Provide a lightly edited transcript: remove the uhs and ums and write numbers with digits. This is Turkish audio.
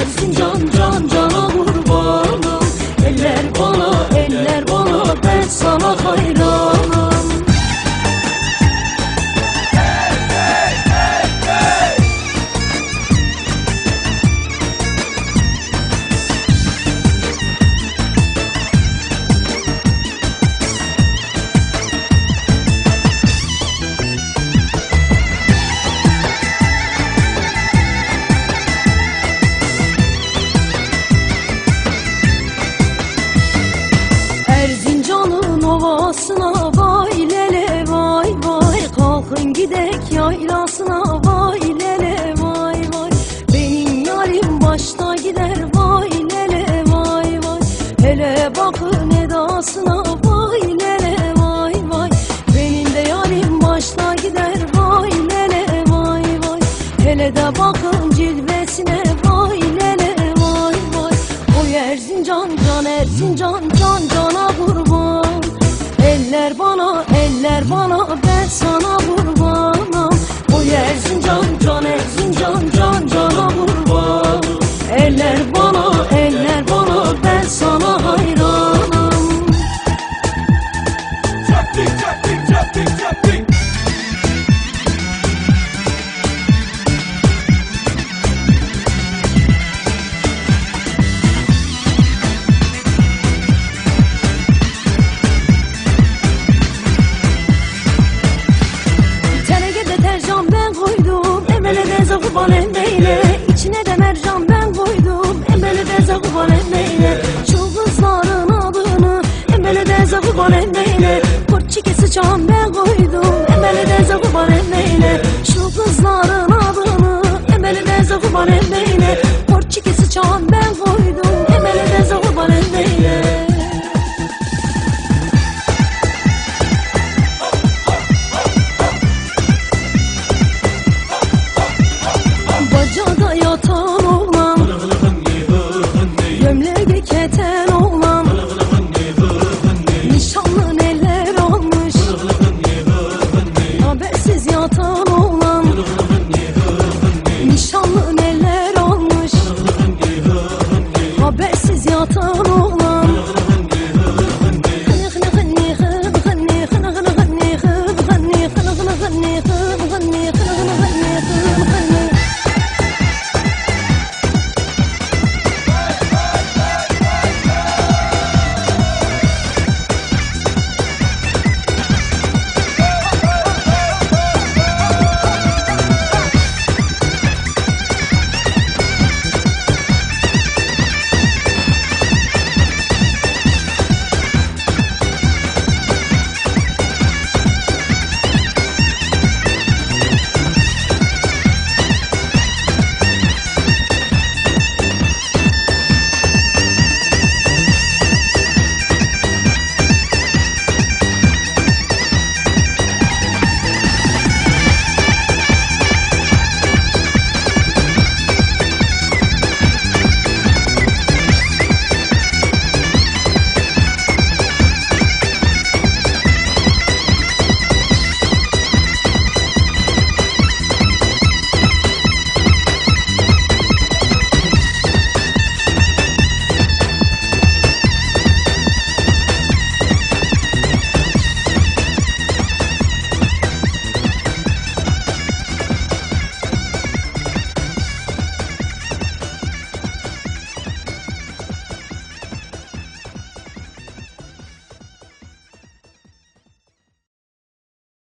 Erzincan can cana kurbanım. Eller bana ben sana hayranım. Erzincan'ın ovasına vay lele vay vay. Kalkın gidek yaylasına vay lele vay vay. Benim yarim başta gider vay lele vay vay. Hele bakın edasına vay lele vay vay. Benim de yarim başta gider vay lele vay vay. Hele de bakın cilvesine vay lele vay vay. Oy Erzincan can cana kurban. Eller bana ben sana kurbanım. Oy Erzincan can cana kurban. Eller bana ben sana hayranım. Çaptik. Deterjan ben koydum, emele de zakuban emmeyle. İçine de mercan ben koydum, emele de zakuban emmeyle. Şu kızların adını emele de zakuban emmeyle. Kurt çiki sıçan ben